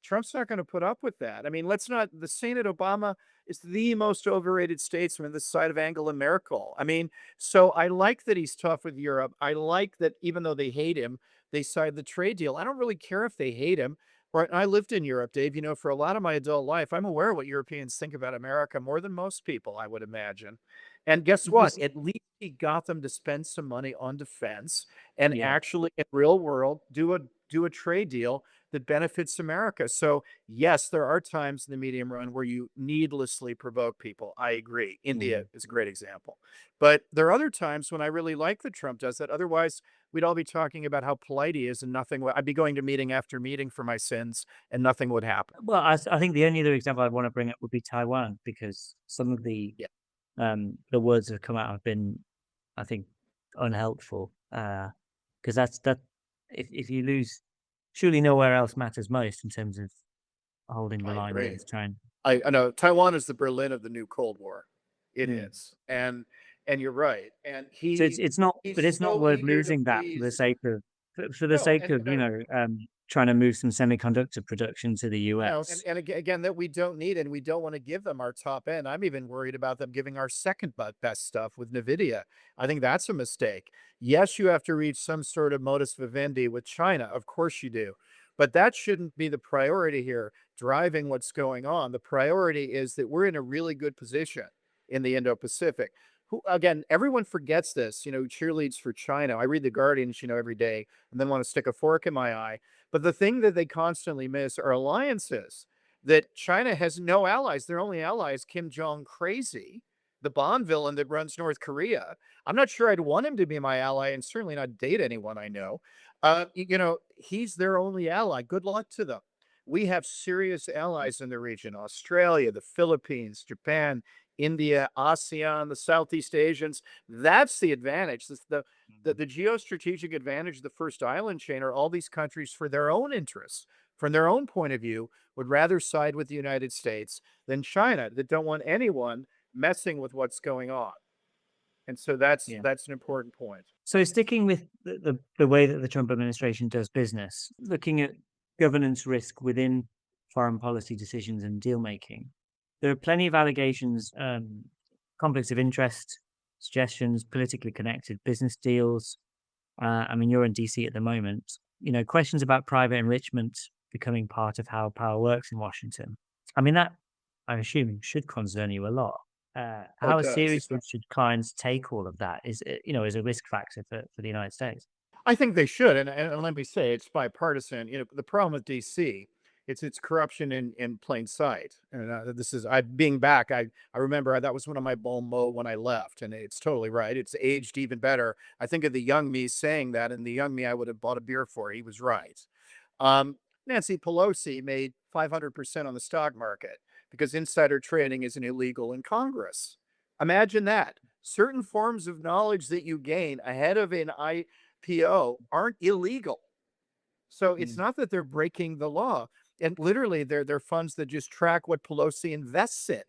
Trump's not going to put up with that. I mean, the Senate Obama is the most overrated statesman this side of Angela Merkel. I mean, so I like that he's tough with Europe. I like that even though they hate him, they signed the trade deal. I don't really care if they hate him. Right. I lived in Europe, Dave. For a lot of my adult life, I'm aware of what Europeans think about America more than most people, I would imagine. And guess what? At least he got them to spend some money on defense and Yeah. actually, in real world, do a trade deal that benefits America. So yes, there are times in the medium run where you needlessly provoke people. I agree. India is a great example. But there are other times when I really like that Trump does that. Otherwise, we'd all be talking about how polite he is and nothing. I'd be going to meeting after meeting for my sins and nothing would happen. Well, I think the only other example I'd want to bring up would be Taiwan, because some of the words that have come out have been, I think, unhelpful. Because that if you lose, surely nowhere else matters most in terms of holding the I line agree. against China. I know Taiwan is the Berlin of the new Cold War. It Mm. is. And you're right. And So it's not, but he's it's not so worth eager to losing that for the please. sake of for the No, sake and of trying to move some semiconductor production to the US. and again, that we don't need and we don't want to give them our top end. I'm even worried about them giving our second best stuff with NVIDIA. I think that's a mistake. Yes, you have to reach some sort of modus vivendi with China. Of course you do. But that shouldn't be the priority here, driving what's going on. The priority is that we're in a really good position in the Indo-Pacific. Who, again, everyone forgets this, cheerleads for China. I read The Guardian, every day and then want to stick a fork in my eye. But the thing that they constantly miss are alliances, that China has no allies. Their only ally is Kim Jong crazy, the Bond villain that runs North Korea. I'm not sure I'd want him to be my ally and certainly not date anyone I know. He's their only ally. Good luck to them. We have serious allies in the region: Australia, the Philippines, Japan, India, ASEAN, the Southeast Asians. That's the advantage. The geostrategic advantage of the first island chain are all these countries, for their own interests, from their own point of view, would rather side with the United States than China, that don't want anyone messing with what's going on. And so that's Yeah. an important point. So sticking with the way that the Trump administration does business, looking at governance risk within foreign policy decisions and deal making, there are plenty of allegations, conflicts of interest, suggestions, politically connected business deals. I mean, you're in DC at the moment. Questions about private enrichment becoming part of how power works in Washington. I mean, that, I'm assuming, should concern you a lot. How It does. seriously should clients take all of that? Is as a risk factor for the United States? I think they should. And let me say, it's bipartisan. The problem with DC It's corruption in plain sight. And this is I being back. I remember that was one of my bon mots when I left, and it's totally right. It's aged even better. I think of the young me saying that, and the young me I would have bought a beer for. He was right. Um, Nancy Pelosi made 500% on the stock market because insider trading isn't illegal in Congress. Imagine that. Certain forms of knowledge that you gain ahead of an IPO aren't illegal. So it's Mm. not that they're breaking the law. And literally, they're funds that just track what Pelosi invests in.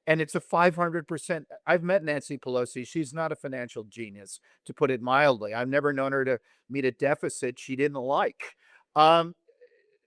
And it's a 500%. I've met Nancy Pelosi. She's not a financial genius, to put it mildly. I've never known her to meet a deficit she didn't like. Um,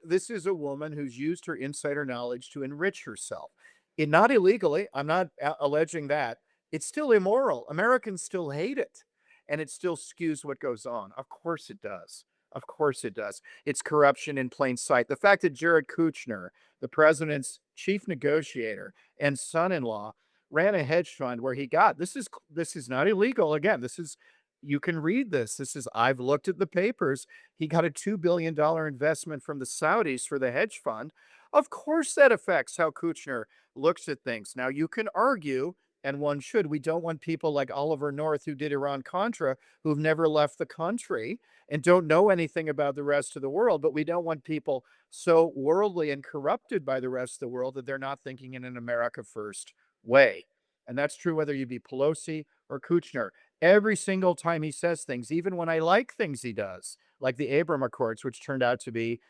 this is a woman who's used her insider knowledge to enrich herself. Not illegally. I'm not alleging that. It's still immoral. Americans still hate it. And it still skews what goes on. Of course it does. Of course it does. It's corruption in plain sight. The fact that Jared Kushner, the president's chief negotiator and son-in-law, ran a hedge fund where he got this is not illegal. Again, this is you can read this. This is I've looked at the papers. He got a $2 billion investment from the Saudis for the hedge fund. Of course, that affects how Kushner looks at things. Now, you can argue, and one should, we don't want people like Oliver North, who did Iran-Contra, who've never left the country and don't know anything about the rest of the world. But we don't want people so worldly and corrupted by the rest of the world that they're not thinking in an America first way. And that's true whether you be Pelosi or Kushner. Every single time he says things, even when I like things he does, like the Abraham Accords, which turned out to be,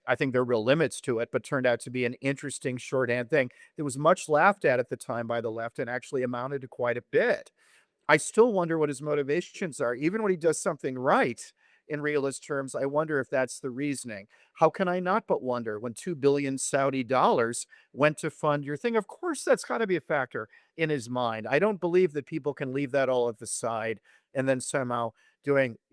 I think there are real limits to it, but turned out to be an interesting shorthand thing. It was much laughed at the time by the left and actually amounted to quite a bit. I still wonder what his motivations are. Even when he does something right in realist terms, I wonder if that's the reasoning. How can I not but wonder when 2 billion Saudi dollars went to fund your thing? Of course, that's got to be a factor in his mind. I don't believe that people can leave that all at the side and then somehow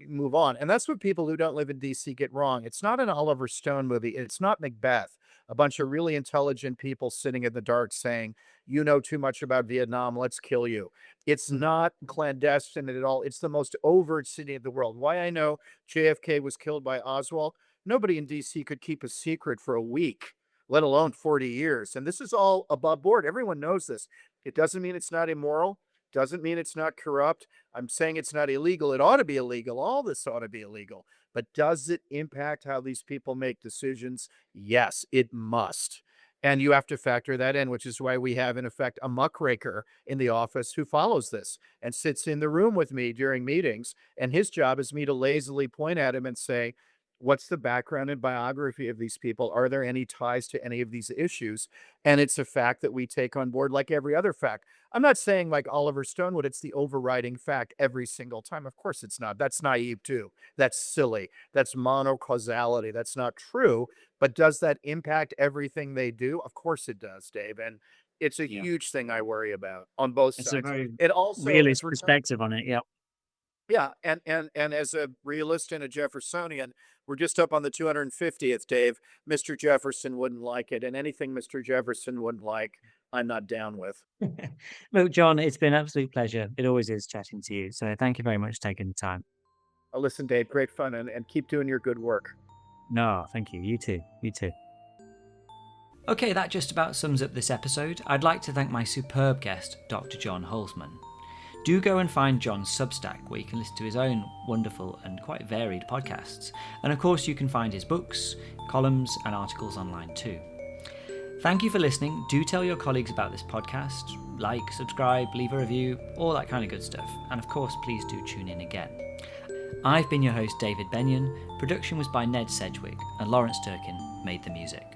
move on. And that's what people who don't live in DC get wrong. It's not an Oliver Stone movie. It's not Macbeth. A bunch of really intelligent people sitting in the dark saying, you know too much about Vietnam, let's kill you. It's not clandestine at all. It's the most overt city of the world. Why I know JFK was killed by Oswald, nobody in DC could keep a secret for a week, let alone 40 years. And this is all above board. Everyone knows this. It doesn't mean it's not immoral. Doesn't mean it's not corrupt. I'm saying it's not illegal. It ought to be illegal. All this ought to be illegal. But does it impact how these people make decisions? Yes, it must. And you have to factor that in, which is why we have, in effect, a muckraker in the office who follows this and sits in the room with me during meetings. And his job is me to lazily point at him and say, what's the background and biography of these people? Are there any ties to any of these issues? And it's a fact that we take on board like every other fact. I'm not saying like Oliver Stone would, it's the overriding fact every single time. Of course it's not. That's naive too. That's silly. That's monocausality. That's not true. But does that impact everything they do? Of course it does, Dave. And it's a Yeah. huge thing I worry about on both It's a sides. very It also, realist if we're perspective on it. Yeah. yeah, and as a realist and a Jeffersonian, we're just up on the 250th, Dave. Mr. Jefferson wouldn't like it, and anything Mr. Jefferson wouldn't like, I'm not down with. Look, John, it's been an absolute pleasure. It always is chatting to you. So thank you very much for taking the time. Listen, Dave, great fun, and keep doing your good work. No, thank you. You too. You too. Okay, that just about sums up this episode. I'd like to thank my superb guest, Dr. John Hulsman. Do go and find John's Substack, where you can listen to his own wonderful and quite varied podcasts. And of course, you can find his books, columns, and articles online too. Thank you for listening. Do tell your colleagues about this podcast. Like, subscribe, leave a review, all that kind of good stuff. And of course, please do tune in again. I've been your host, David Benyon. Production was by Ned Sedgwick, and Lawrence Durkin made the music.